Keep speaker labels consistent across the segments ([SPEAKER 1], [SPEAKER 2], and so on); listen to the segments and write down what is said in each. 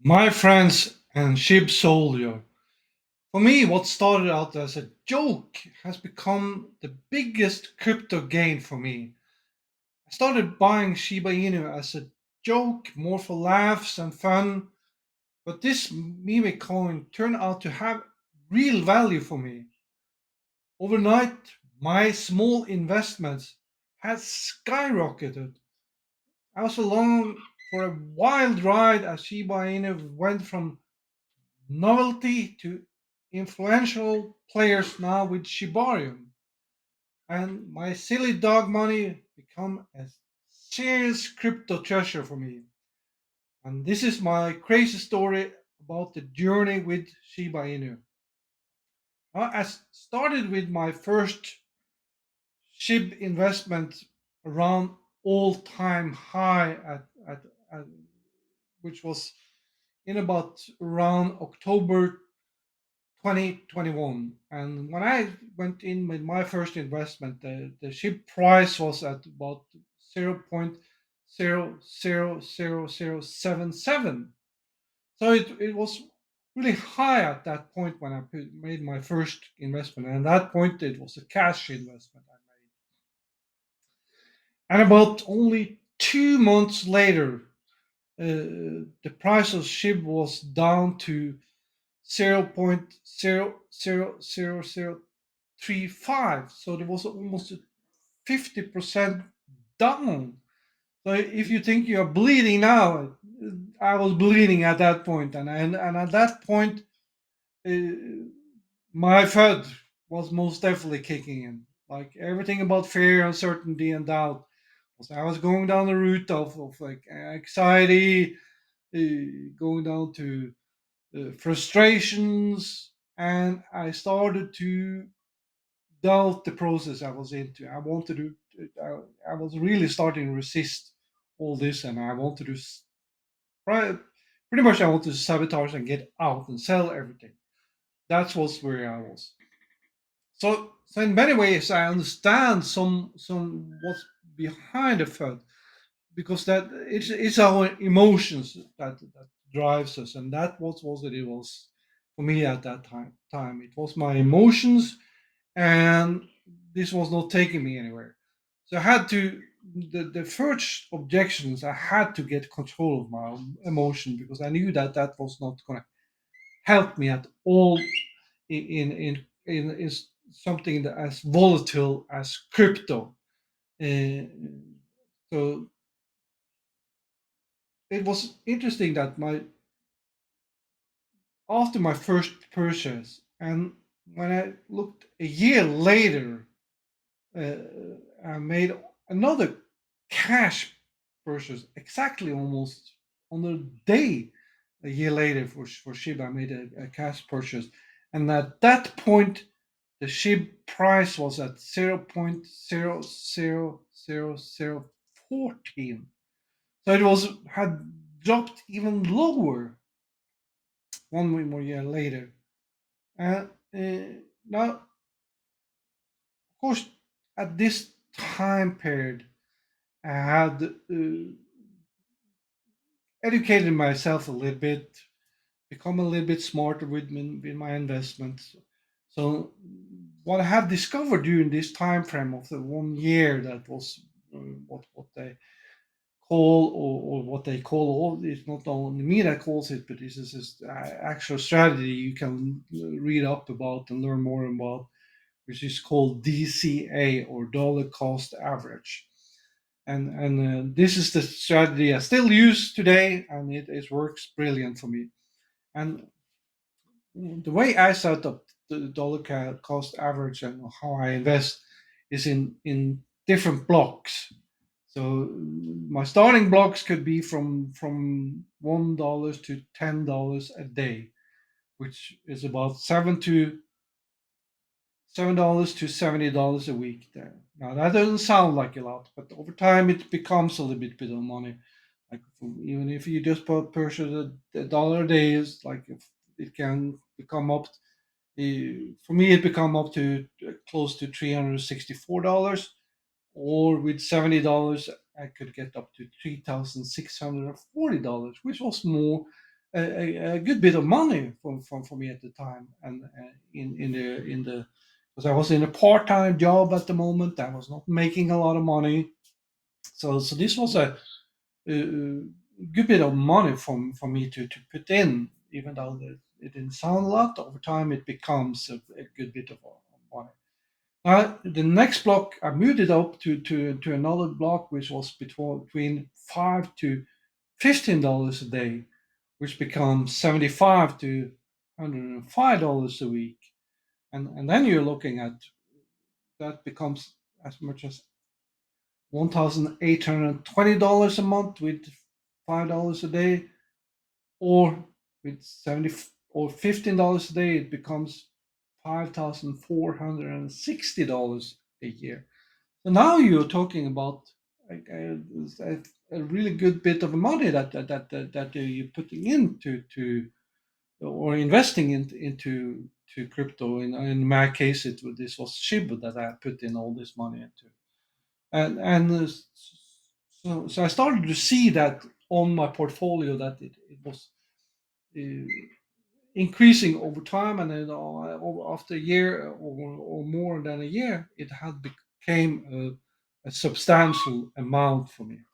[SPEAKER 1] My friends and ship soldier. For me, what started out as a joke has become the biggest crypto gain for me. I started buying Shiba Inu as a joke, more for laughs and fun, but this meme coin turned out to have real value for me. Overnight, my small investments had skyrocketed. I was along for a wild ride as Shiba Inu went from novelty to influential players now with Shibarium. And my silly dog money become a serious crypto treasure for me. And this is my crazy story about the journey with Shiba Inu. I started with my first SHIB investment around all-time high at which was in about around October 2021. And when I went in with my first investment, the ship price was at about 0.000077. So it was really high at that point when made my first investment. And at that point, it was a cash investment I made. And about only 2 months later, the price of ship was down to 0.00035. So there was almost a 50% down. So if you think you're bleeding now, I was bleeding at that point, and at that point, uh, my FUD was most definitely kicking in. Like everything about fear, uncertainty, and doubt. I was going down the route of like anxiety, going down to frustrations, and I started to doubt the process I was into. I wanted to, I was really starting to resist all this, and I wanted to, pretty much, I wanted to sabotage and get out and sell everything. That was where I was. So in many ways, I understand some what's behind the FUD because that it's our emotions that drives us, and that was it was for me at that time. It was my emotions, and this was not taking me anywhere. So I had to, the first objections, I had to get control of my emotion because I knew that that was not going to help me at all in something that as volatile as crypto. Uh, so it was interesting that my after my first purchase, and when I looked a year later, uh, I made another cash purchase exactly almost on the day a year later for Shiba. I made a cash purchase, and at that point, the Shiba price was at 0.000014. So it was had dropped even lower one more year later. And now, of course, at this time period, I had educated myself a little bit, become a little bit smarter with my investments. So, what I have discovered during this time frame of the 1 year, that was what they call, or what they call, all, it's not only me that calls it, but this is just actual strategy you can read up about and learn more about, which is called DCA, or dollar cost average. And this is the strategy I still use today, and it works brilliant for me. And the way I set up the cost average and how I invest is in different blocks. So my starting blocks could be from $1 to $10 a day, which is about $7 to $70 a week there. Now that doesn't sound like a lot, but over time it becomes a little bit of money. Like even if you just purchase a dollar a day, is like if it can become up. For me, it become up to close to $364, or with $70, I could get up to $3,640, which was more. a good bit of money for me at the time, and in the because I was in a part-time job at the moment. I was not making a lot of money, so this was a good bit of money for me to put in, even though it didn't sound a lot. Over time, it becomes a good bit of money. The next block, I moved it up to another block, which was between $5 to $15 a day, which becomes 75 to $105 a week. And then you're looking at that becomes as much as $1,820 a month with $5 a day, or with 70 or $15 a day, it becomes $5,460 a year. So now you're talking about like a really good bit of money that you're putting into to or investing into to crypto. In my case, this was Shiba that I put in all this money into, and so I started to see that on my portfolio that it was uh, increasing over time, and then after a year or more than a year, it had became a substantial amount for me.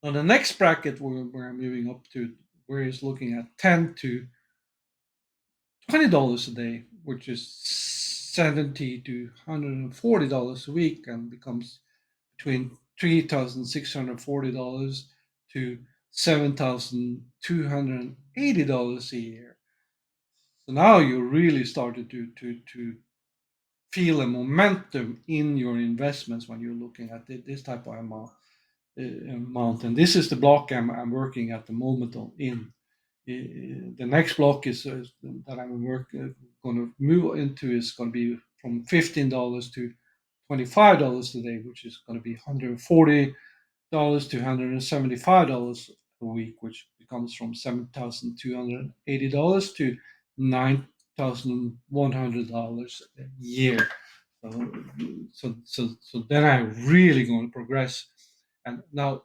[SPEAKER 1] Now the next bracket where I'm moving up to, where it's looking at $10 to $20 a day, which is 70 to $140 a week, and becomes between $3,640 to $7,280 a year. So now you really started to feel a momentum in your investments when you're looking at this type of amount. And this is the block I'm working at the moment in. The next block is that I'm going to move into is going to be from $15 to $25 today, which is going to be $140 to $175 a week, which becomes from $7,280 to $9,100 a year. So then I'm really going to progress. And now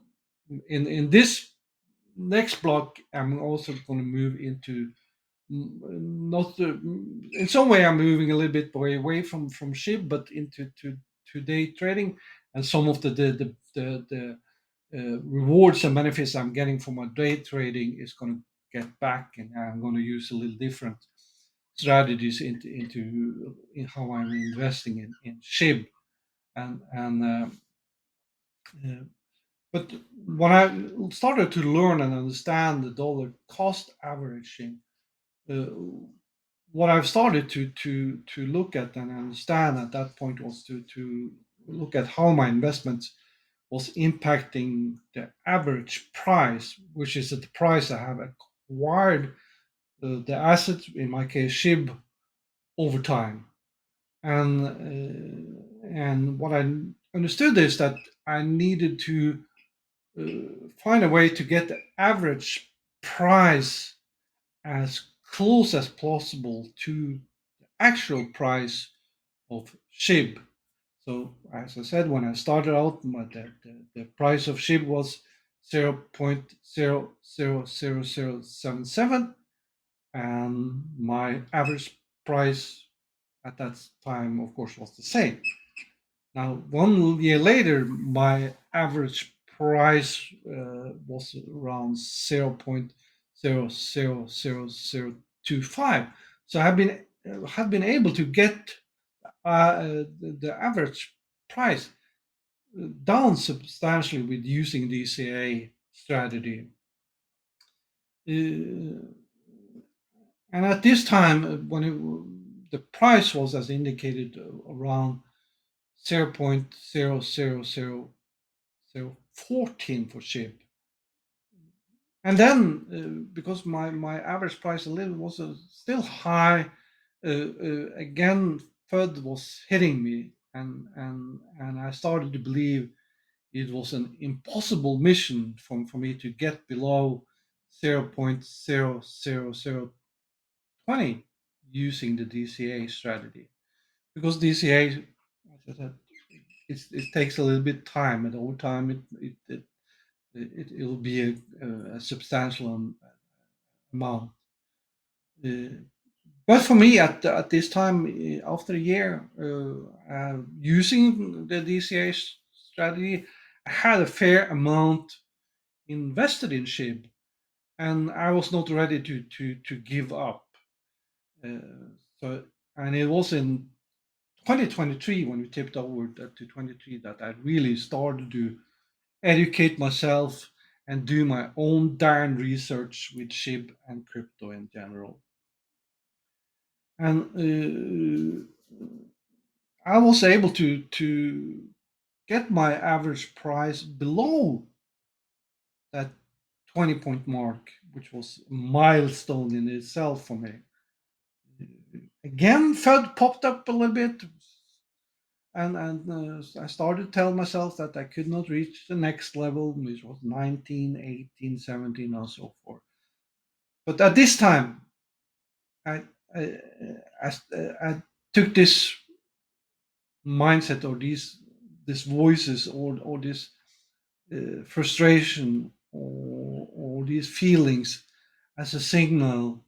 [SPEAKER 1] in this next block, I'm also going to move into not in some way I'm moving a little bit away from SHIB, but into to day trading, and some of the rewards and benefits I'm getting from my day trading is going to get back, and I'm going to use a little different strategies into in how I'm investing in SHIB. And uh, but when I started to learn and understand the dollar cost averaging, uh, what I've started to look at and understand at that point was to look at how my investments was impacting the average price, which is the price I have acquired the asset, in my case SHIB, over time. And what I understood is that I needed to find a way to get the average price as close as possible to the actual price of SHIB. So, as I said, when I started out, the price of SHIB was 0.000077, and my average price at that time, of course, was the same. Now, 1 year later, my average price was around 0.000025. So I have been able to get the average price down substantially with using DCA strategy. And at this time, the price was as indicated around 0.000014 for SHIB. And then, because my average price a little was still high, again, FUD was hitting me, and I started to believe it was an impossible mission for me to get below 0.00020 using the DCA strategy, because DCA, as I said, it takes a little bit time, and over time it'll be a substantial amount. Uh, but for me, at this time, after a year using the DCA strategy, I had a fair amount invested in SHIB, and I was not ready to give up. So, and it was in 2023 when we tipped over to 23 that I really started to educate myself and do my own darn research with SHIB and crypto in general. And I was able to get my average price below that 20-point mark, which was a milestone in itself for me. Again, Fed popped up a little bit, and I started to tell myself that I could not reach the next level, which was 19, 18, 17, and so forth. But at this time, I I, I took this mindset or these voices or this frustration or these feelings as a signal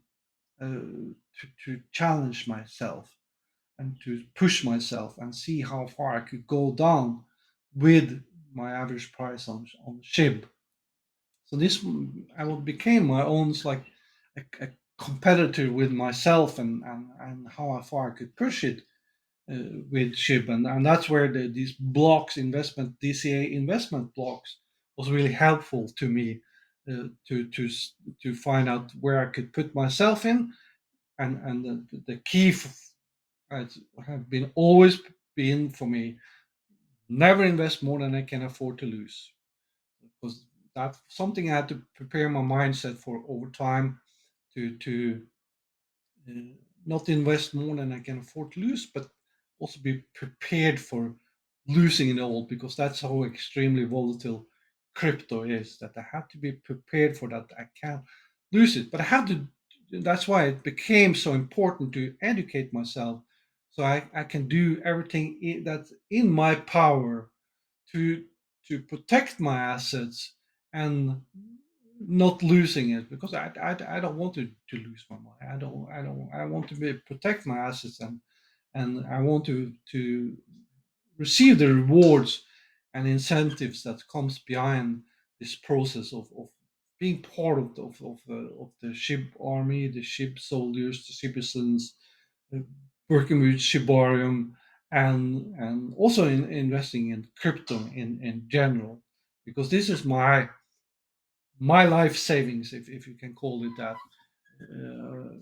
[SPEAKER 1] to challenge myself and to push myself and see how far I could go down with my average price on SHIB. So this I became my own like a competitor with myself and how far I could push it with SHIB, and that's where these blocks investment DCA investment blocks was really helpful to me to find out where I could put myself in, and the key has have been always been for me, never invest more than I can afford to lose, because that's something I had to prepare my mindset for over time to uh, not invest more than I can afford to lose, but also be prepared for losing it all, because that's how extremely volatile crypto is. That I have to be prepared for that. I can't lose it, but I have to. That's why it became so important to educate myself, so I can do everything that's in my power to to protect my assets and not losing it, because I don't want to lose my money. I want to protect my assets, and I want to receive the rewards and incentives that comes behind this process of being part of the SHIB army, the SHIB soldiers, the citizens, uh, working with Shibarium, and also investing in crypto in general, because this is my life savings, if you can call it that. Uh,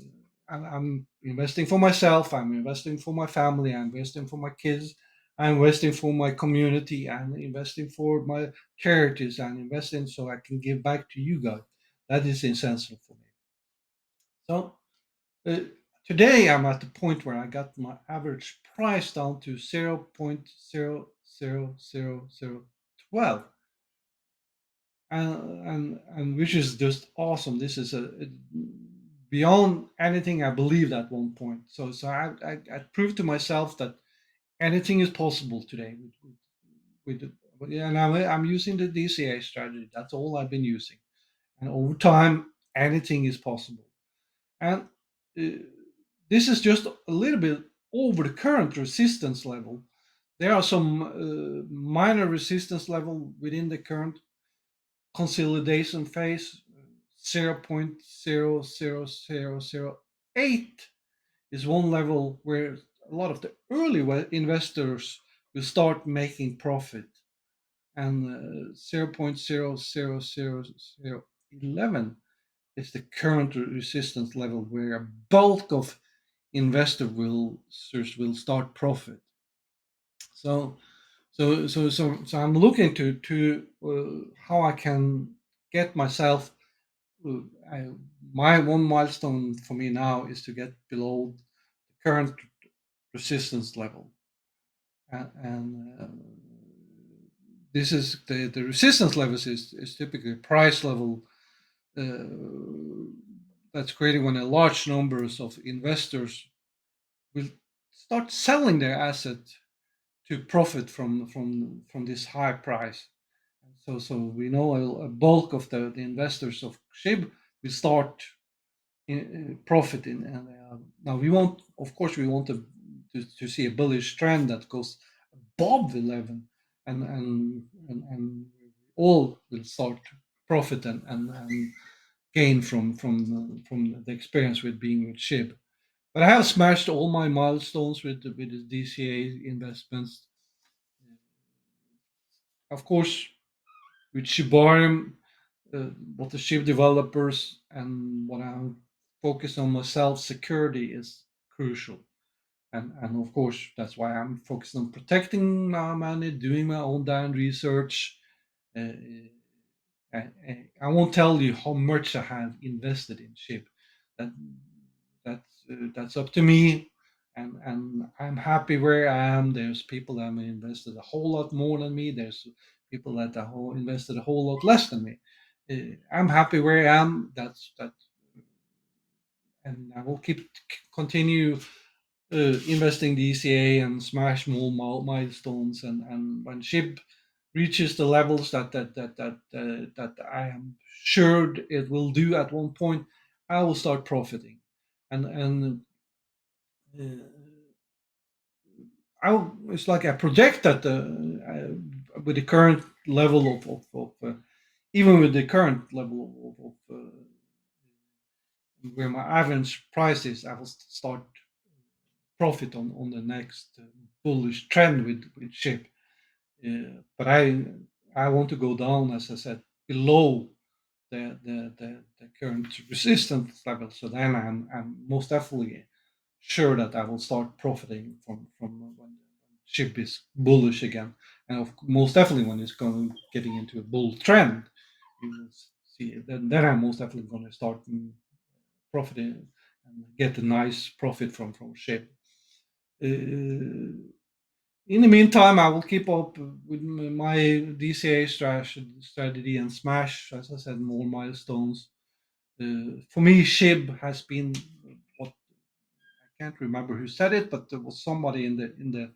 [SPEAKER 1] I'm investing for myself. I'm investing for my family. I'm investing for my kids. I'm investing for my community. I'm investing for my charities. I'm investing so I can give back to you guys. That is essential for me. So uh, today I'm at the point where I got my average price down to 0.0000012, and which is just awesome. This is beyond anything I believed at one point. So I proved to myself that anything is possible today and I'm using the DCA strategy. That's all I've been using, and over time, anything is possible. And uh, this is just a little bit over the current resistance level. There are some minor resistance level within the current consolidation phase. 0.00008 is one level where a lot of the early investors will start making profit, and 0.00011 is the current resistance level where a bulk of investor will start profit. So so I'm looking to how I can get myself. I, my one milestone for me now is to get below the current resistance level, and this is the resistance levels is typically price level uh, that's created when a large numbers of investors will start selling their asset to profit from this high price. So we know a bulk of the investors of SHIB will start profit in. And now we want, of course, we want to see a bullish trend that goes above 11, and all will start to profit and gain from the experience with being with SHIB. But I have smashed all my milestones with the DCA investments. Of course, with Shibarium, what the SHIB developers and what I'm focused on myself, security is crucial. And of course, that's why I'm focused on protecting my money, doing my own damn research. Uh, I won't tell you how much I have invested in SHIB. That that's up to me, and I'm happy where I am. There's people that have invested a whole lot more than me. There's people that have invested a whole lot less than me. I'm happy where I am. That's that, and I will continue investing the ECA and smash more milestones. And when SHIB reaches the levels that I am sure it will do at one point, I will start profiting. And it's like I project that with the current level of even with the current level of where my average price is, I will start profit on the next bullish trend with SHIB. But I want to go down, as I said, below the current resistance level. So then I'm most definitely sure that I will start profiting from when SHIB is bullish again, and most definitely when it's going getting into a bull trend, you will see it. Then I'm most definitely going to start profiting and get a nice profit from SHIB. In the meantime, I will keep up with my DCA strategy and smash, as I said, more milestones. For me, SHIB has been what I can't remember who said it, but there was somebody in the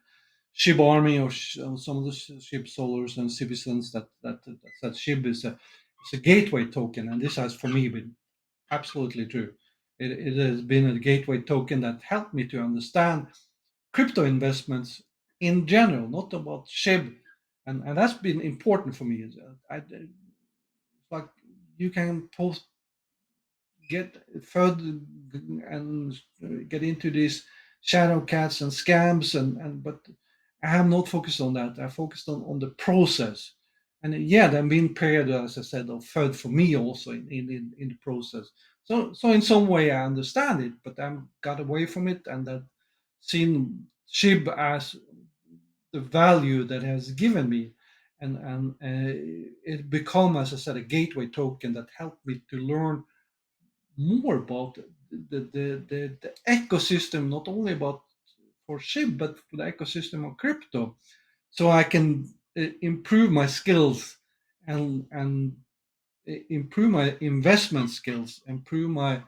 [SPEAKER 1] SHIB army or some of the SHIB solars and citizens that said SHIB is a gateway token, and this has for me been absolutely true. It has been a gateway token that helped me to understand crypto investments in general, not about SHIB, and that's been important for me. It's like you can post get further and get into these shadow cats and scams and but I have not focused on that. I focused on the process. And yeah, there have been periods, as I said, of FUD for me also in the process. So in some way I understand it, but I got away from it and that seen SHIB as the value that has given me. And it become, as I said, a gateway token that helped me to learn more about the ecosystem, not only about for SHIB, but for the ecosystem of crypto. So I can improve my skills and improve my investment skills, improve my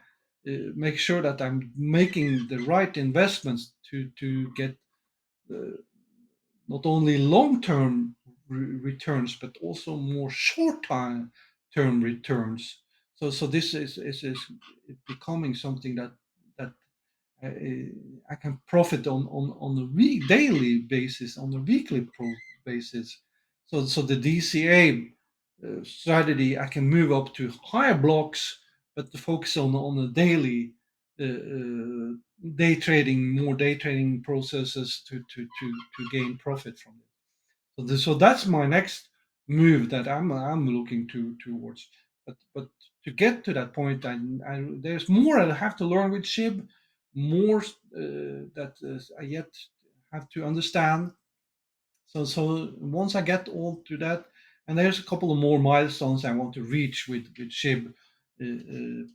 [SPEAKER 1] make sure that I'm making the right investments to get not only long-term returns but also more short-term returns. So this is becoming something that I can profit on a daily basis, on a weekly basis. So the DCA strategy, I can move up to higher blocks, but to focus on a daily day trading, more day trading processes to gain profit from it. So that's my next move that I'm looking towards. But to get to that point, there's more I have to learn with SHIB, more that I yet have to understand. So once I get all to that, and there's a couple of more milestones I want to reach with SHIB,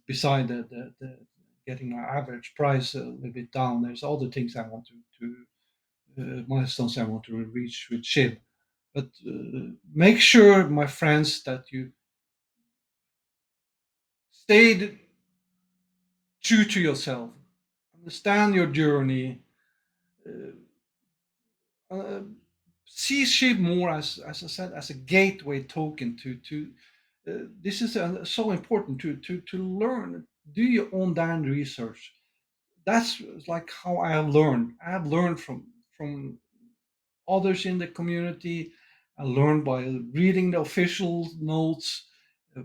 [SPEAKER 1] beside the getting my average price a little bit down. There's other things I want to milestones I want to reach with SHIB. But make sure, my friends, that you stayed true to yourself. Understand your journey. Uh, uh, See SHIB more as I said, as a gateway token to. This is so important to learn. Do your own damn research. That's like how I have learned. I have learned from others in the community. I learned by reading the official notes, uh,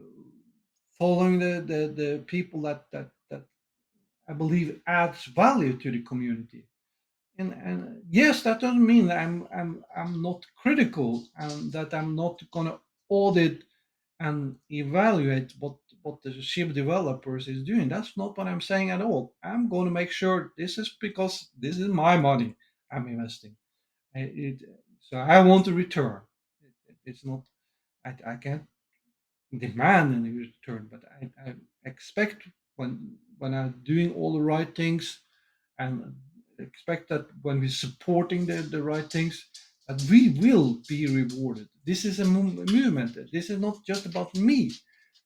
[SPEAKER 1] following the people that I believe adds value to the community. And yes, that doesn't mean that I'm not critical and that I'm not gonna audit and evaluate what the ship developers is doing. That's not what I'm saying at all. I'm going to make sure this is because this is my money I'm investing. It, so I want a return. It's not. I can't demand any return, but I expect when I'm doing all the right things and expect that when we're supporting the right things, that we will be rewarded. This is a movement. This is not just about me.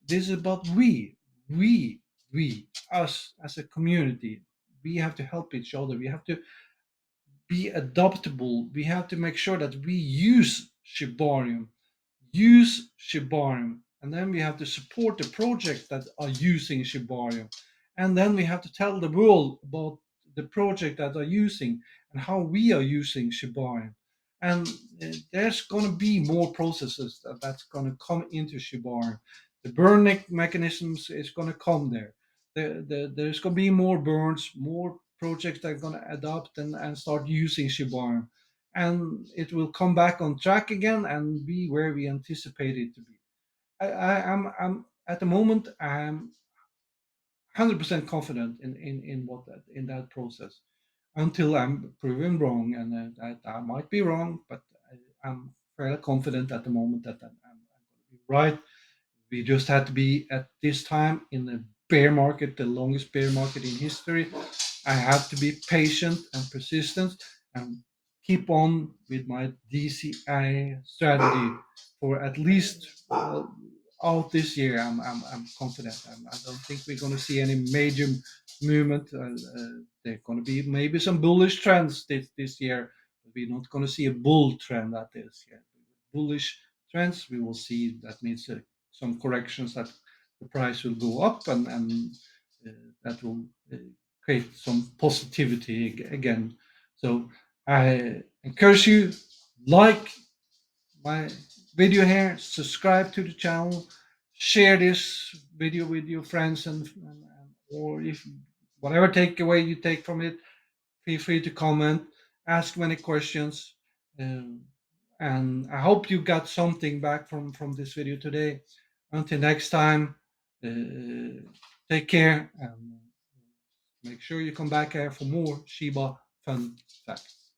[SPEAKER 1] This is about we, us as a community. We have to help each other. We have to be adaptable. We have to make sure that we use Shibarium, and then we have to support the projects that are using Shibarium, and then we have to tell the world about the project that are using and how we are using Shibarium. And there's going to be more processes that's going to come into Shibarium. The burn mechanisms is going to come there. There's going to be more burns, more projects that are going to adapt and start using Shibarium, and it will come back on track again and be where we anticipate it to be. I'm at the moment I'm 100% confident in what in that process until I'm proven wrong, and I might be wrong, but I'm fairly confident at the moment that I'm going to be right. We just had to be at this time in the bear market, the longest bear market in history. I have to be patient and persistent and keep on with my DCI strategy for at least out this year. I'm confident. I don't think we're going to see any major movement. There are going to be maybe some bullish trends this year, but we're not going to see a bull trend at this year. Bullish trends, we will see. That means some corrections that the price will go up, and that will create some positivity again. So I encourage you, like my video here, subscribe to the channel, share this video with your friends, or if whatever takeaway you take from it, feel free to comment, ask many questions, um, and I hope you got something back from this video today. Until next time, take care and make sure you come back here for more Shiba fun facts.